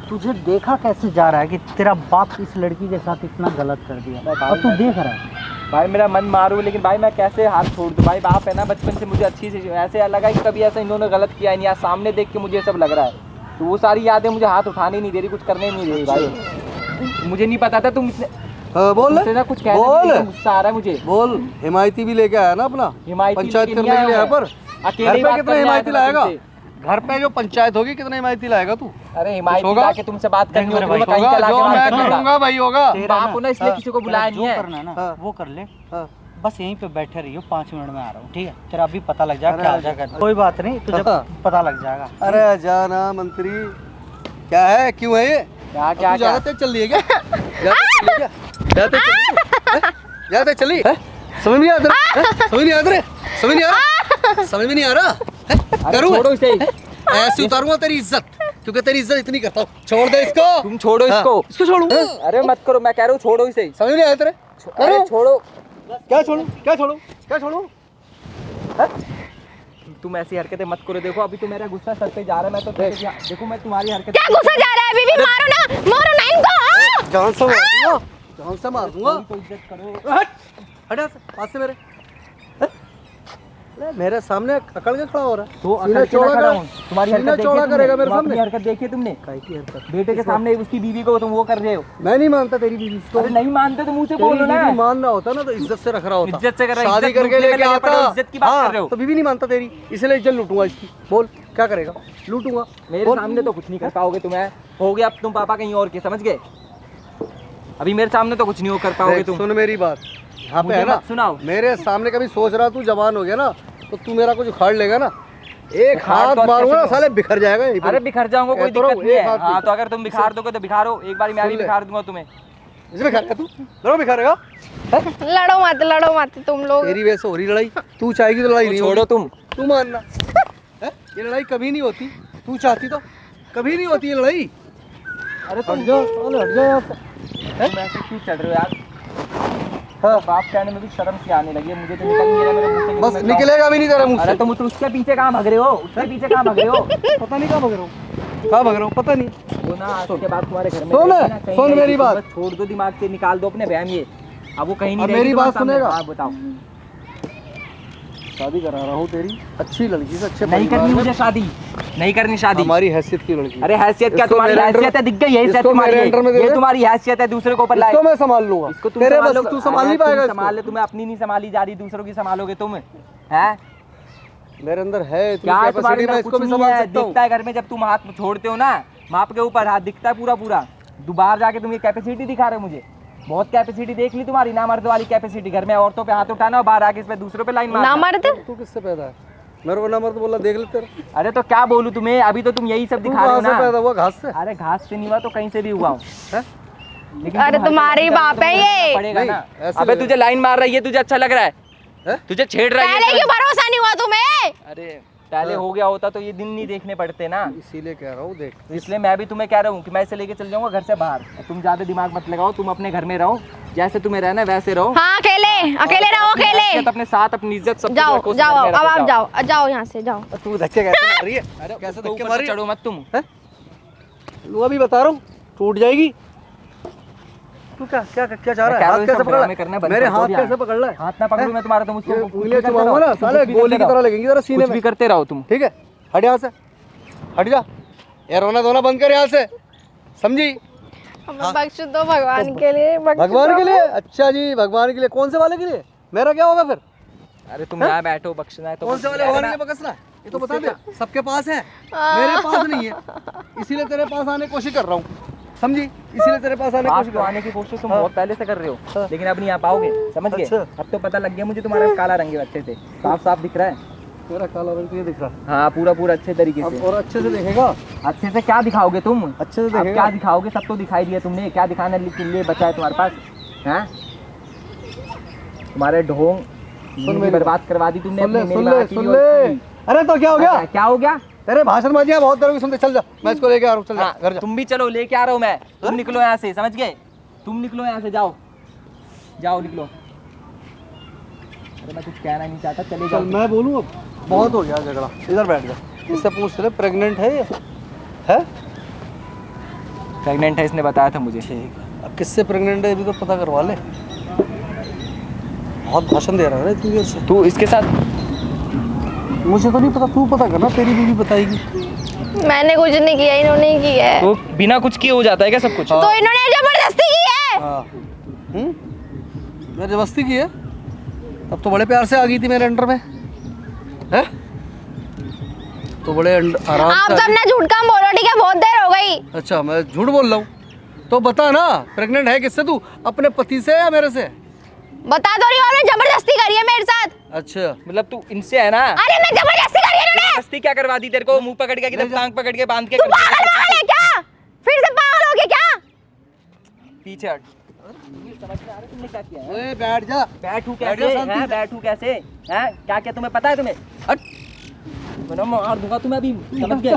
तुझे देखा कैसे जा रहा है कि तेरा बाप इस लड़की के साथ इतना गलत कर दिया, और तू देख रहा है। भाई मेरा मन मारू, लेकिन भाई मैं कैसे हाथ छोड़ दूं? भाई बाप है ना, बचपन से मुझे अच्छी से ऐसे लगा कि कभी ऐसा इन्होंने गलत किया ही नहीं। आज सामने देख के मुझे सब लग रहा है, तो वो सारी यादें मुझे हाथ उठाने नहीं दे रही, कुछ करने नहीं दे रही भाई। मुझे नहीं पता था तुम इतने हाँ, बोल मुझसे ना कुछ कहने बोल। नहीं, गुस्सा आ रहा है मुझे। बोल। हिमायती भी लेके आया ना अपना, हिमायती पंचायत लेके करने नहीं के लिए आया यहाँ पर। अकेले घर ही पे बात कितना करने आया हिमायती था मैं लाएगा? तुमसे। घर पे जो पंचायत होगी कितना हिमायती लाएगा तू? अरे हिमायती होगा? लाके तुमसे बात करनी मेरे होगी, भाई, मैं कहीं होगा, का जो लाके मैं बात करूंगा। करूंगा भाई होगा। बाप हो ना, इसलिए किसी को बुलाया नहीं जो है। करना है ना हाँ। वो कर ले। हाँ। बस यहीं पे बैठे रहियो, 5 मिनट में आ रहा हूँ, ठीक है? तेरा अभी पता लग जाएगा अरे क्या हो आजा। जाएगा। कोई बात नहीं, तुझे हाँ। पता लग जाएगा। अरे जाना मंत्री, क्या है, क्यों है ये? क्या तू क्या क्या? ज्यादा तेज चल रही है क्या? ज्यादा तेज चली? हैं? समझ नहीं आता रे? हैं? समझ नहीं आता रे? समझ नहीं आ रहा? समझ में नहीं आ रहा? हैं? अरे करूँ? छोड़ो इसे, ऐसे उतारूंगा तेरी इज्जत, क्योंकि तेरी इज्जत इतनी करता हूँ। छोड़ दे इसको। तुम छोड़ो हाँ, इसको। इसको छोड़ू? अरे मत करो, मैं कह रहा हूँ छोड़ो इसे। समझ नहीं आया तेरे? अरे छोड़ो। क्या छोड़ू? क्या छोड़ू? क्या छोड़ू? तुम ऐसी हरकतें मत करो। देखो अभी तो मेरा गुस्सा सर पे जा रहा है, मैं तो देखो मैं तुम्हारी हरकत क्या गुस्सा जा रहा है? बीवी मारो ना इनको। हाँ? जान से मार दूंगा, जान से मार दूंगा। तो इज्जत करो। हट, हट यहाँ से, पास से मेरे। हैं? मेरे सामने अकड़ के खड़ा हो रहा है। तो सीना अकड़ के चौड़ा खड़ा कर- हूँ। तुम्हारी सीना हरकत चौड़ा देखी करेगा तुमने? मेरे तुम अपनी सामने। हरकत देखी तुमने? काय की हरकत? बेटे के सामने उसकी बीवी को तुम वो कर रहे हो। मैं नहीं मानता तेरी बीवी को। अरे नहीं मानते तो मुंह से तेरी बोलो ना। बीवी मान रहा होता ना तो इज्जत से रख रहा होता। इज्जत से कर रहा है, शादी इज्जत करके लूटने में लेके लगे पड़े हो, आता। इज्जत की बात कर रहे हो। तो बीवी नहीं मानता तेरी, इसलिए इज्जत लूटूंगा इसकी। बोल क्या करेगा? लूटूंगा। मेरे बोल। सामने तो कुछ नहीं कर पाओगे तुम्हें। हो गया अब तुम पापा कहीं और के, समझ गए? अभी मेरे सामने तो कुछ नहीं हो कर पाओगे देख, तुम। सुन मेरी बात, यहाँ पे मुझे है ना, मत सुनाओ। मेरे सामने कभी सोच रहा तू जवान हो गया ना तो तू मेरा कुछ उखाड़ लेगा ना, एक उखाड़ हाथ तो अच्छे मारूंगा से ना दो। साले बिखर जाएगा यहीं पे। अरे बिखर जाऊंगा, कोई कहता रहो, दिक्कत नहीं एक है। हाथ हाँ पे। तो अगर तुम बिखार दोगे तो बिखारो, एक बार मैं भी सुन ले। बिखार दूंगा तुम्हें। इसे बिखारेगा तू? लड़ो बिखारेगा? लड़ो मत तुम लोग। तेरी वजह से हो रही लड़ाई। तू चाहेगी तो लड़ाई नहीं छोड़ो होगी। तुम। तू मानना है? ये लड़ाई कभी नहीं होती, तू चाहती तो कभी नहीं होती ये लड़ाई। अरे हट जाओ साले, हट जाओ यहाँ से। तुम ऐसे क्यों चढ़ रहे हो यार? हाँ, बाप कहने में भी शर्म सी आने लगी है मुझे तो। निकल नहीं रहा मेरे मुंह से कि बस मैं जाऊं। निकलेगा भी नहीं तेरा मुंह अरे से। तुम तो उसके पीछे कहाँ भाग रहे हो? उसके पीछे कहाँ भाग रहे हो? पता नहीं कहाँ भाग रहा हूँ, कहाँ भाग रहा हूँ पता नहीं। वो ना आज के बाद तुम्हारे घर में सुन, रहेगी ना, कहीं सुन रहेगी, मेरी तुम बात। बस छोड़ दो, दिमाग से निकाल दो अपने वहम ये। अब वो कहीं नहीं अब रहेगी मेरी तुम्हारे बात सामने। सुनेगा? हाँ बताओ। शादी करा रहा हूँ तेरी अच्छी लड़की से, अच्छे नहीं परिवार करनी में। मुझे शादी, नहीं करनी शादी। हमारी हैसियत की लड़की। अरे हैसियत क्या इसको तुम्हारी? मेरे अंडर- हैसियत है, दिख गई हैसियत इसको तुम्हारी मेरे है। अंडर में दे ये दे। तुम्हारी हैसियत है दूसरे के ऊपर इसको लायक। मैं संभाल लूंगा। इसको तुम तेरे संभाल बस लोगे। तू संभाल अरे नहीं तुम पाएगा संभाल ले, इसको। तुम्हें अपनी नहीं संभाली जा रही, दूसरों की संभालोगे तुम? हैं? मेरे अंदर है इतनी क्या तुम्हारे कैपेसिटी, मैं अंदर इसको कुछ भी नहीं संभाल है? सकता हूँ। दिखता है घर में जब तुम हाथ छोड़ते हो ना, माप के ऊपर हाथ दिखता है पूरा पूरा। बाहर जाके तुम ये कैपेसिटी दिखा रहे हो मुझे। बहुत कैपेसिटी देख ली तुम्हारी, ना मर्द वाली कैपेसिटी। घर में औरतों पे हाथ उठाना और बाहर आके इस पे दूसरों पे लाइन मारना। ना मर्द? तू किससे पैदा है? मेरे को ना मर्द बोला, देख ले तेरा। अरे तो क्या बोलूं तुम्हें? अभी तो तुम यही सब तू दिखा रहे कहाँ हो से ना। पैदा हुआ? घास से? अरे घास से नहीं हुआ तो कहीं से भी हुआ हूँ। हैं? लेकिन अरे तुम तुम्हारे ही हरकत बाप करोगे है तो ये। पड़ेगा नहीं, ना। ऐसे अबे लग तुझे लाइन मार रही है, तुझे अच्छा लग रहा है? हैं? तुझे छेड़ रही पहले है। क्यों भरोसा नहीं हुआ तुम्हें? अरे पहले हो गया होता तो ये दिन नहीं देखने पड़ते ना। इसीलिए कह रहा हूँ, देख तो इसलिए मैं भी तुम्हें कह रहा हूँ कि मैं इसे लेके चल जाऊंगा घर से बाहर। तुम ज्यादा दिमाग मत लगाओ, तुम अपने घर में रहो, जैसे तुम्हें रहना है वैसे रहो। हाँ अकेले रहो अपनी अकेले। हैसियत, अपने साथ अपनी इज्जत सब कुछ जाओ रखो, जाओ, घर में अब रखो, आप जाओ यहाँ से जाओ। तू धक्के कैसे मार रही है? अरे कैसे ऊपर धक्के से मार रही है? चढ़ो मत तुम। तू अभी बता रहा हूँ टूट जाएगी। तू क्या क्या क्या चाह रहा मैं कह है? रहा हाथ हूँ कैसे सब पकड़ ड्रामे करना रहा है? बंद मेरे कर दो हाथ यार। कैसे पकड़ रहा है? हाथ ना पकड़ो मैं तुम्हारा, तुम उसको ये कुछ भी उंगलियां करते चुमाऊंगा रहो, ना कुछ साले, भी गोली की करते तरह रहो। लगेंगी जरा सीने कुछ में। भी करते रहो तुम। ठीक है, हट यहाँ से, हट जा। ये रोना धोना बंद कर यहाँ से, समझी? हमें बख्श दो भगवान के लिए, बख्श भगवान दो। के लिए? अच्छा जी, भगवान के लिए। कौन से वाले के लिए? मेरा क्या होगा फिर? अरे तुम यहाँ बैठो, बख्शना है तो कौन से वाले बख्श भगवान लेना। के लिए बकसना? ये तो बता दे। सबके पास है, मेरे पास नहीं है, इसीलिए तेरे पास आने की कोशिश कर रहा हूँ, समझी? इसीलिए तेरे पास आने की पास कोशिश तो कर रहा आने की कोशिश तुम हाँ। बहुत पहले से कर रहे हो, हाँ। लेकिन अब नहीं आ पाओगे, समझ गए? अच्छा। अब तो पता लग गया मुझे तुम्हारा काला रंग है, अच्छे से साफ साफ दिख रहा है। हूँ। तेरा काला रंग तो ये दिख रहा है। हाँ पूरा पूरा अच्छे तरीके अब से। और अच्छे से देखेगा, अच्छे से क्या दिखाओगे तुम? अच्छे से अब देखेगा। क्या दिखाओगे? सब तो दिखाई दिया तुमने, क्या दिखाने के लिए बचा है तुम्हारे पास? हैं? तुम्हारे ढोंग जिंदगी मेरी बर्बाद करवा दी तुमने सुन ले, अपनी, सुन मेरी ले, माँ की सुन भी ले। और उसकी। अरे तो क्या हो गया? क्या हो गया? तेरे भाषण बाजियां बहुत देर की सुनते। चल जा, मैं इसको लेके आ रहा हूँ, चल जा हाँ, घर जा। तुम भी चलो, लेके आ रहा हूँ मैं। तुम निकलो यहाँ से, समझ गए? तुम निकलो यहाँ से, जाओ जाओ निकलो। अरे मैं कुछ कहना नहीं चाहता, चले चल जाओ। मैं बोलूँ अब? बहुत हो गया झगड़ा, इधर बैठ जा। इससे पूछ ले प्रेग्नेंट है ये? है? प्रेग्नेंट है, इसने बताया था मुझे। ठीक है, अब किससे प्रेग्नेंट है ये भी तो पता करवा ले। बहुत भाषण दे रहा है तू देर से। तू इसके साथ? मुझे तो नहीं पता, तू पता करना, तेरी बीवी बताएगी। मैंने कुछ नहीं किया, इन्होंने ही किया है। तो बिना कुछ किए हो जाता है क्या सब कुछ? तो इन्होंने जबरदस्ती की है। हाँ, मैं जबरदस्ती की है? तब तो बड़े प्यार से आ गई थी मेरे अंडर में, है? तो बड़े आराम आप से आ सब गई। ना झूठ काम बोलो, ठीक है? बहुत देर हो गई। अच्छा, मैं झूठ बोल रहा हूँ? तो बता ना, प्रेग्नेंट है किससे तू? अपने पति से या मेरे से? बता तो रही हूँ, आपने जबरदस्ती करी है मेरे साथ। अच्छा, मतलब तू इनसे है ना? अरे मैं जबरदस्ती करी है इन्होंने। जबरदस्ती क्या करवा दी तेरे को? मुंह पकड़ के एकदम टांग पकड़ के बांध के तू पागल वागल है क्या? फिर से पागल हो गया क्या? पीछे हट। समझ में आ रहा है तुमने क्या किया है? ओए बैठ जा। बैठू बैठ कैसे? जा शांति हैं? से। बैठू कैसे? हैं? क्या क्या तुम्हें पता है तुम्हें? हट। मैं मार दूंगा तुम्हें अभी, समझ गए?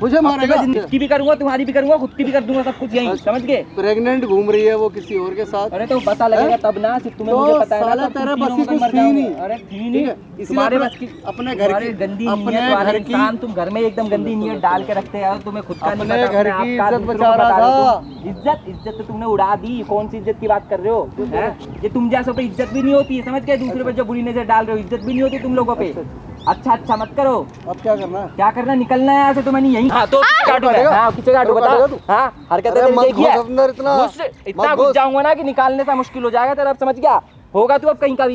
मुझे मारेगा। जिंदगी भी करूंगा, तुम्हारी भी करूंगा, खुद की भी कर दूंगा, सब कुछ यहीं, समझ गए? प्रेग्नेंट घूम रही है वो किसी और के साथ। अरे तो पता लगेगा तब ना, सिर्फ तुम्हें तो मुझे पता है साला ना, तेरे बस की कुछ थी नहीं। अरे थी ठीक नहीं, है, तुम्हारे इसलिए बस की अपने घर की गंदी अपने नीयत वाले घर की इंसान, तुम घर में एकदम गंदी नीयत डाल के रखते हैं, तुम्हें खुद का नहीं अपने पता, घर अपने की आप का इज्जत दूसरों बचा को बता रहा रहे हो था। तुम। इज्जत तो तुमने उड़ा दी, कौन सी इज्जत की बात कर रहे हो? हैं? ये तुम जैसों पे इज्जत भी नहीं होती है, समझ गए? दूसरे पे जो बुरी नजर डाल रहे हो, इज्जत भी नहीं होती तुम लोगों पे। अच्छा मत करो। अब क्या करना है? क्या करना, निकलना है यहाँ से, तो मैंने यहीं। हाँ तो काटू, किसे काटू बता? हाँ हरकतें अरे मत देखी है, घुस अंदर इतना इतना घुस जाऊंगा ना कि निकालने सा मुश्किल हो जाएगा तेरा, अब समझ गया? होगा तू अब कहीं का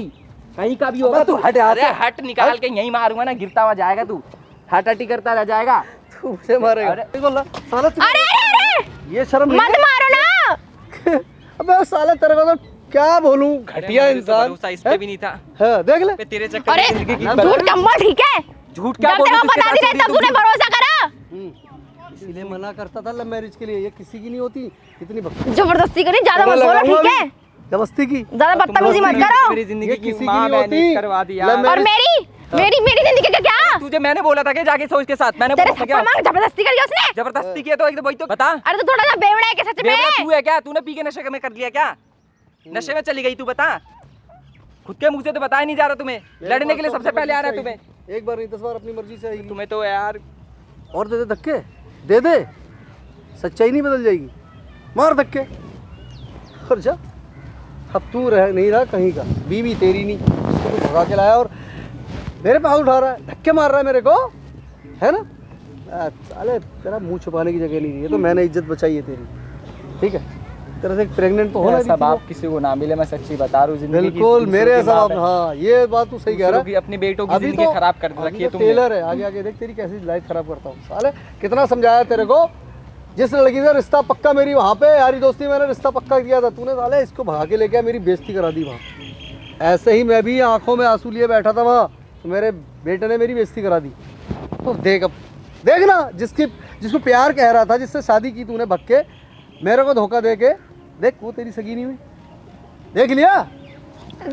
भी होगा तू। हट यहाँ से, हट, निकाल के यहीं मारूंगा ना, गिरता हुआ जाएगा तू, हट ही करता रह जाएगा। तू मुझे मारेगा। साला अरे ये शर्म नहीं मत मारो ना। अबे साला तेरे को तो क्या बोलूं, घटिया इंसान। इस पे भी नहीं था, हाँ, देख ले। तेरे चक्कर अरे में जिंदगी झूठ कम बोल, ठीक है? झूठ क्या जब बोलूं, तेरे को बता दी रहे तब तूने भरोसा करा। इसलिए मना करता था लव मैरिज के लिए, ये किसी की नहीं होती। इतनी बकवास जबरदस्ती करी, ज्यादा मत बोलो, ठीक है? जबरदस्ती की ज्यादा बदतमीजी मत करो। मेरी जिंदगी ये की किसी की माँ नहीं मैंने होती। करवा दी लव यार। और मेरी जिंदगी का क्या? तुझे मैंने बोला था कि जाके सोच के साथ, मैंने तेरे बोला था थप्पड़ क्या? मार जबरदस्ती करी उसने। जबरदस्ती किया तो एकदम वही तो बता। अरे तो थोड़ा सा बेवड़ा है क्या सच बेवड़ा में? तू है क्या? तूने पी के नशे में कर लिया क्या? नशे में चली गई तू, बता। खुद के मुंह से तो बताया नहीं जा रहा तुम्हें, लड़ने के लिए सबसे पहले आ रहा है तुम्हें। एक बार नहीं 10 बार अपनी मर्जी से आएगी। तुम्हें तो यार और दे दे धक्के, दे दे, सच्चाई नहीं बदल जाएगी। मार धक्के और जा। अब तू रह नहीं रहा कहीं का, बीवी तेरी नहीं, उसको तू भगा के लाया और मेरे पे हाथ उठा रहा है, धक्के मार रहा है मेरे को, है ना? साले तेरा मुंह छुपाने की जगह नहीं दी है, तो मैंने इज्जत बचाई है तेरी, ठीक है? तेरे से प्रेग्नेंट तो होना ऐसा बाप किसी को ना मिले, मैं सच्ची बता रहा हूँ। जिंदगी बिल्कुल मेरे ऐसा बाप। हाँ ये बात तू सही कह रहा है। अपनी बेटों की जिंदगी खराब कर रखी है तुमने। टेलर है, आगे आगे देख तेरी कैसी लाइफ खराब करता हूँ। साले कितना समझाया तेरे को, जिस लड़की से रिश्ता पक्का मेरी वहाँ पे यारी दोस्ती मैंने रिश्ता पक्का किया था, तूने साले इसको भगा के लेके मेरी बेइज्जती करा दी वहाँ। ऐसे ही मैं भी आंखों में आंसू लिए बैठा था वहाँ, तो मेरे बेटे ने मेरी बेइज्जती करा दी। तो देख अब देख ना, जिसको प्यार कह रहा था, जिससे शादी की तूने भग के मेरे को धोखा दे के, देख वो तेरी सगी नहीं हुई, देख लिया?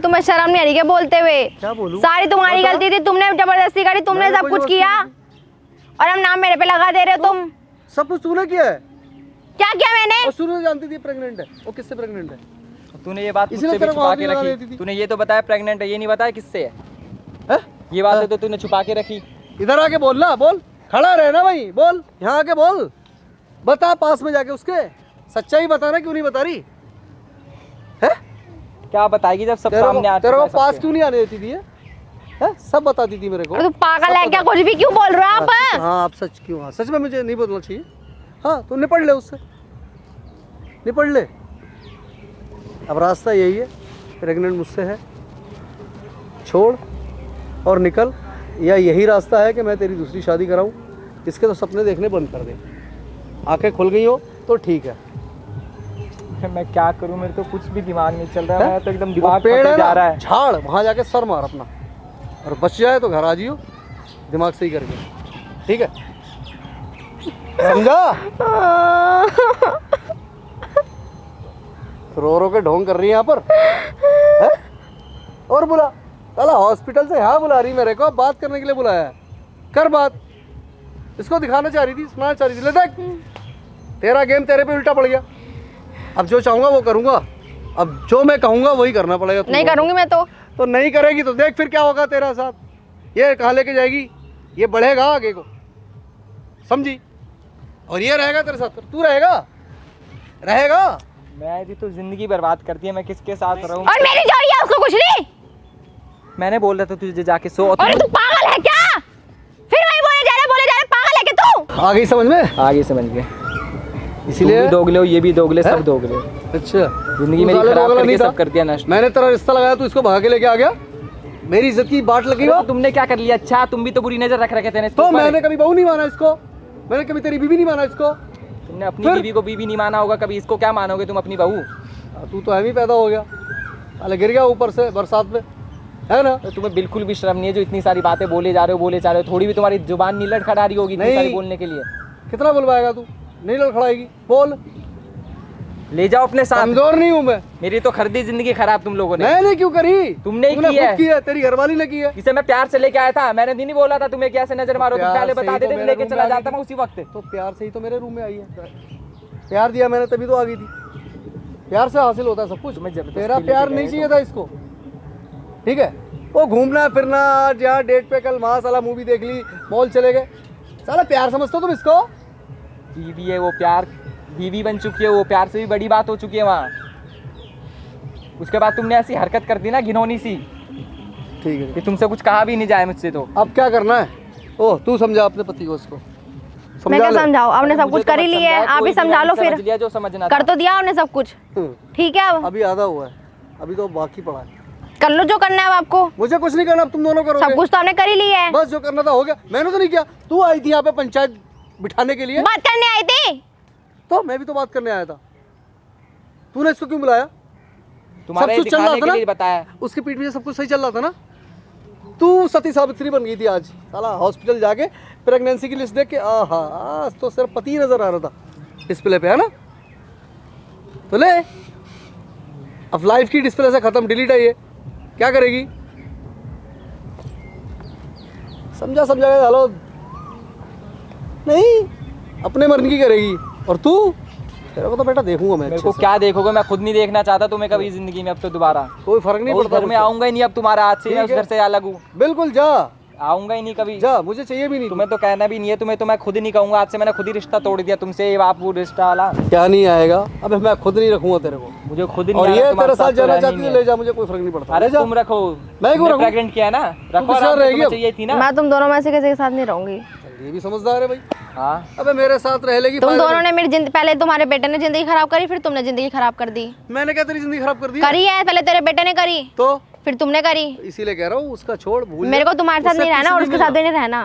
तुम्हें शर्म नहीं आ रही क्या बोलते हुए? क्या बोलूं? सारी तुम्हारी बता। गलती थी, तुमने जबरदस्ती करी, तुमने मैंने सब कोई कुछ जबरदस्ती किया नहीं और हम नाम मेरे पे लगा दे रहे हो तुम। सब कुछ तूने किया है। क्या किया मैंने? और शुरू से जानती थी प्रेग्नेंट है, वो किससे प्रेग्नेंट है? तूने ये बात इसलिए मुझसे भी तेरे को छुपा आग के लगा रखी। देती थी। तूने ये तो बताया प्रेग्नेंट है, ये नहीं बताया किससे है। हैं? ये बात तो तूने छुपा के रखी। इधर आके बोल ना, बोल, खड़ा रहे ना भाई, बोल, यहाँ आके बोल, बता पास में जाके उसके, सच्चाई बताना, क्यों नहीं बता रही है? क्या बताएगी जब सब तेरे सामने आ तेरे को चुका है पास सबके? क्यों नहीं आने देती थी ये? है? सब बताती थी मेरे को। अरे तू पागल है क्या? कुछ भी क्यों बोल रहे हो आप? हाँ आप सच क्यों? हाँ सच में मुझे नहीं बोलना चाहिए। हाँ तो निपट ले उससे, निपट ले। अब रास्ता यही है, प्रेग्नेंट मुझसे है, छोड़ और निकल, या यही रास्ता है कि मैं तेरी दूसरी शादी कराऊं, इसके तो सपने देखने बंद कर दे। आंखें खुल गई हो तो ठीक है। मैं क्या करूं, मेरे तो कुछ भी दिमाग नहीं चल रहा है, हैं? मैं तो एकदम वो दिमाग पेड़ फटे है जा रहा ना, है। झाड़, वहाँ जाके सर मार अपना, और बच जाए तो घर आ जियो दिमाग सही करके, ठीक है? समझा? रो रो के ढोंग कर रही है यहाँ पर, है? और बुला, साला हॉस्पिटल से यहाँ बुला रही मेरे को, बात करने के लिए बुलाया है, कर बात। इसको दिखाना चाह रही थी, सुनाना चाह रही थी, ले देख तेरा गेम तेरे पे उल्टा पड़ गया। अब जो चाहूँगा वो करूँगा, अब जो मैं कहूँगा वही करना पड़ेगा। नहीं करूंगी मैं तो नहीं करेगी तो देख फिर क्या होगा तेरा साथ। ये कहाँ लेके जाएगी, ये बढ़ेगा आगे को, समझी? और ये रहेगा तेरे साथ, तू रहेगा। मेरी तो जिंदगी बर्बाद करती है, मैं किसके साथ रहूं? और मेरी जो है उसको कुछ नहीं। मैंने बोल रहा था तुझे जाके सो। अरे तू पागल है क्या? फिर वही बोले जा रहे पागल है क्या तू? आ गई समझ में? आगे समझ गए, इसीलिए भी दोगले हो, ये भी दोगले, सब दोगले। अच्छा जिंदगी मेरी खराब करके सब कर दिया नष्ट। मैंने तेरा रिश्ता लगाया, तू इसको भगा के लेके आ गया, मेरी इज्जत की बाट लगी हो। तुमने क्या कर लिया? अच्छा तुम भी तो बुरी नजर रख रखे थे तो मैंने कभी बहू नहीं माना इसको, मैंने कभी तेरी बीवी नहीं माना इसको। तुमने अपनी बीवी को बीवी नहीं माना होगा कभी, इसको क्या मानोगे तुम अपनी बहू? तू तो एम ही पैदा हो गया, अरे गिर गया ऊपर से बरसात में, है ना? तो तुम्हें बिल्कुल भी शर्म नहीं है जो इतनी सारी बातें बोले जा रहे हो। थोड़ी भी तुम्हारी जुबान नहीं लड़खड़ा रही होगी इतनी नहीं। सारी बोलने के लिए? कितना बुलवाएगा तू? नहीं लड़खड़ाएगी, बोल। ले जाओ अपने साथ। कमजोर नहीं हूँ मैं। मेरी तो खरीदी जिंदगी खराब तुम लोगों ने। मैंने क्यों करी? तुमने ही तूने की है। खुद की है, तेरी घरवाली ने की है। इसे मैं प्यार से लेके आया था, मैंने नहीं बोला था तुम्हें कैसे नजर मारो, तुम प्यार पहले से बता ही तो देते मेरे लेके रूम में चला आ गई जाता थी। मैं उसी वक्त। तो प्यार से ही तो मेरे रूम में आई है। प्यार दिया मैंने तभी तो आ गई थी। प्यार से हासिल होता है सब कुछ। तुम्हें जबरदस्ती तेरा लेके प्यार गए नहीं तो। चाहिए था इसको, ठीक है? वो घूमना फिरना, आज यहाँ डेट पे, कल वहाँ साला मूवी देख ली, मॉल चले गए, साला प्यार समझते हो तुम इसको? बीवी है वो, प्यार बीवी बन चुकी है वो, प्यार से भी बड़ी बात हो चुकी है वहाँ। उसके बाद तुमने ऐसी हरकत कर दी ना घिनौनी सी, ठीक है, कि तुमसे कुछ कहा भी नहीं जाए मुझसे। तो अब क्या करना है? ओह, तू समझा अपने पति को, उसको मैं क्या ले। समझाऊं? आपने सब मुझे कुछ तो कर ही मत लिया है, समझाओ, आप कोई ही समझा लो समझ फिर। लिया जो समझना कर था। तो दिया आपने सब कुछ, ठीक है? अब अभी आधा हुआ है, अभी तो बाकी पड़ा है। कर लो जो करना है अब आपको। मुझे कुछ नहीं करना, अब तुम दोनों करोगे। सब कुछ तो आपने कर ही लिया है। बस जो करना था हो गया। मैंने तो नहीं किया, तू आई थी यहाँ पे पंचायत बिठाने के लिए, बात करने आए थे। तो मैं भी तो बात करने आया था। तूने इसको क्यों बुलाया? तुम्हारे सब कुछ चल रहा दिखाने था के ना? लिए बताया। उसके पीठ में सब कुछ सही चल रहा था ना? तू सती सावित्री बन गई थी आज, साला हॉस्पिटल जाके प्रेगनेंसी की लिस्ट देख के, आहा, आज तो सिर्फ पति ही नजर आ रहा था डिस्प्ले पे, है ना? तो ले, अब लाइफ की डिस्प्ले से खत्म, डिलीट है ये, क्या करेगी? समझा समझा के डालो, नहीं अपने मर्जी की करेगी। और तू, तेरे को तो बेटा देखूंगा मैं मेरे अच्छे को से। क्या देखोगे, मैं खुद नहीं देखना चाहता तुम्हें कभी जिंदगी में अब तो दोबारा। कोई फर्क नहीं उस पड़ता घर में मुझको। आऊंगा ही नहीं अब तुम्हारा, आज से मैं ठीक उस है। घर से अलग हूँ, बिल्कुल जा, आऊंगा ही नहीं कभी। जा, मुझे चाहिए भी नहीं। तुम्हें तो कहना भी नहीं है, तुम्हें तो मैं खुद ही नहीं कहूंगा, आज से मैंने खुद ही रिश्ता तोड़ दिया तुमसे, ये बाप वो रिश्ता वाला क्या नहीं आएगा? अबे मैं खुद नहीं रखूंगा तेरे को, मुझे खुद ही और नहीं ये आना, तुम्हारे तेरे साथ तो जाना रहना ही चाहती नहीं है, ले है। जा, मुझे कोई फर्क नहीं पड़ता। अरे ले जा। तुम रखो, मैं क्यों रखूं? प्रेग्नेंट किया ना, रखो किसके साथ आराम से, रहेगी तुम्हें अब? चाहिए थी ना। मैं तुम दोनों में से किसी के साथ नहीं रहूंगी। ये भी समझदार है भाई। हाँ, अबे मेरे साथ रह लेगी, तुम फायदा दोनों ने मेरी जिंदगी, पहले तुम्हारे बेटे ने जिंदगी खराब करी, फिर तुमने जिंदगी खराब कर दी। नहीं। मैंने क्या तेरी जिंदगी खराब कर दी? करी है, पहले तेरे बेटे ने करी, तो फिर तुमने करी। इसीलिए कह रहा हूँ, उसका छोड़, भूल मेरे जा। को तुम्हारे साथ उससे नहीं रहना कुछ और उसके मिलना। साथ भी नहीं रहना।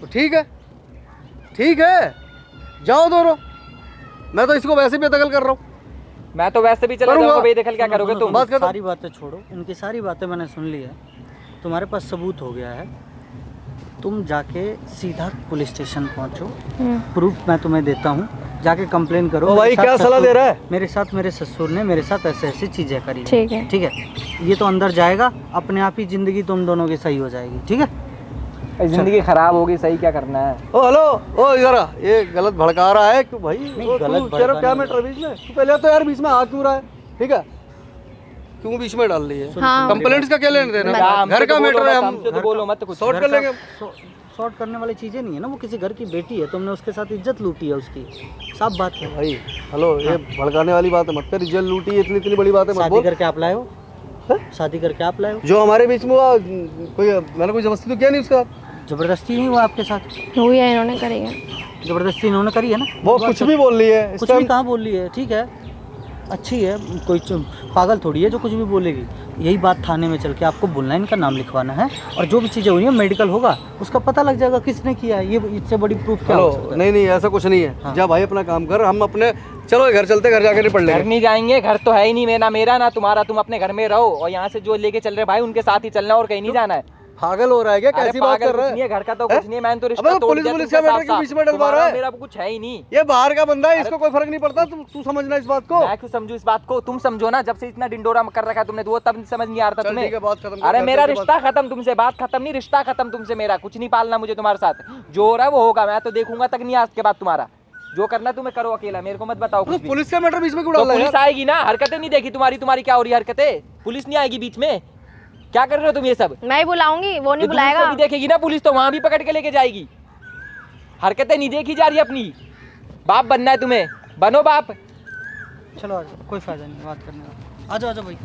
तो ठीक है, ठीक है, जाओ दोनों। मैं तो इसको वैसे भी बेदखल कर रहा हूँ। मैं तो वैसे भी चला करूंगा। जाऊंगा, बेदखल क्या करोगे तुम? बात खत्म। सारी बातें छोड़ो, इनकी सारी बातें मैंने सुन ली है, तुम्हारे पास सबूत हो गया है। तुम जाके सीधा पुलिस स्टेशन पहुंचो, प्रूफ मैं तुम्हें देता हूँ, जाके कंप्लेन करो। ओ भाई, मेरे साथ क्या सलाह दे रहा है? मेरे साथ मेरे ससुर ने मेरे साथ ऐसे ऐसी चीज़ें करी। ठीक है। ठीक है, ये तो अंदर जाएगा, अपने आप ही ज़िंदगी तुम दोनों की सही हो जाएगी। ठीक है, जिंदगी खराब होगी, सही क्या करना है? ओ हेलो, ओ जरा, ये गलत भड़का रहा है क्यों भाई? ओ, गलत तू, तेरा क्या भड़काने मैटर बीच में? तू पहले तो यार बीच में आ क्यों रहा है? ठीक है, क्यों बीच में डाल रही है? हाँ। कंप्लेंट्स का क्या लेना देना? क्या, हमसे घर तो का बोलो मैटर है, मत, हम हमसे तो बोलो मत कुछ। सॉर्ट कर लेंगे। शॉर्ट करने वाली चीज़ें नहीं है ना, वो किसी घर की बेटी है, तुमने उसके साथ इज्जत लूटी है उसकी, साफ बात है। भाई हेलो, ये भड़काने वाली बात है मत कर। इज्जत लूटी, इतनी इतनी बड़ी बात है मत शादी बोल। करके आप लाए हो, शादी करके आप लाए हो, जो हमारे बीच में हुआ, कोई मैंने कोई जबरदस्ती तो किया नहीं उसका। जबरदस्ती नहीं हुआ आपके साथ, हुई है, इन्होंने करी है। जबरदस्ती इन्होंने करी है ना। वो कुछ भी बोल रही है इस कुछ भी टाइम। कहाँ बोल रही है, ठीक है, अच्छी है, कोई पागल थोड़ी है जो कुछ भी बोलेगी। यही बात थाने में चल के आपको बोलना है, इनका नाम लिखवाना है, और जो भी चीज़ें हुई है मेडिकल होगा, उसका पता लग जाएगा किसने किया है। ये इससे बड़ी प्रूफ क्या हो सकता हेलो, है? नहीं नहीं, ऐसा कुछ नहीं है। हाँ। जा भाई अपना काम कर, हम अपने, चलो घर चलते, घर जाके निपट घर लेंगे। नहीं जाएंगे, घर तो है ही नहीं, मेरा ना तुम्हारा। तुम अपने घर में रहो, और यहाँ से जो लेके चल रहे भाई उनके साथ ही चलना, और कहीं नहीं जाना है। पागल हो रहा है क्या? अरे कैसी बात पागल कर रहा कुछ नहीं है? है, घर का तो कुछ नहीं है, मैंने तो रिश्ता अबे तोड़ पुलिस दिया पुलिस तुमसे का मैटर साफ-साफ। के बीच में डलवा रहा तुम्हारा है? मेरा कुछ है ही नहीं। ये बाहर का बंदा है, इसको कोई फर्क नहीं पड़ता। तू समझना इस बात को। मैं क्यों समझू इस बात को? तुम समझो ना, जब से इतना डिंडोरा कर रखा है तुमने, वो तब समझ नहीं आ रहा था चल ठीक है, तुम्हें। बात खत्म कर, अरे घर मेरा चल के रिश्ता खत्म तुमसे, बात खत्म नहीं, रिश्ता खत्म तुमसे मेरा। कुछ नहीं पालना मुझे तुम्हारे साथ, जो हो रहा है वो होगा, मैं तो देखूंगा तक नहीं आज के बाद तुम्हारा। जो करना है तुम्हें करो अकेला, मेरे को मत बताओ तो कुछ भी। पुलिस का मैटर बीच में क्यों तो डाल रहा है पुलिस यार? आएगी ना, हरकतें नहीं देखी तुम्हारी क्या हो रही है हरकतें? पुलिस नहीं आएगी बीच में? क्या कर रहे हो तुम ये सब? मैं ही बुलाऊंगी, वो नहीं ये दूर से बुलाएगा। भी देखेगी ना पुलिस, तो वहां भी पकड़ के लेके जाएगी। हरकतें नहीं देखी जा रही अपनी। बाप बनना है तुम्हें, बनो बाप। चलो आ जाओ, कोई फायदा नहीं बात करने का। आ जाओ भाई।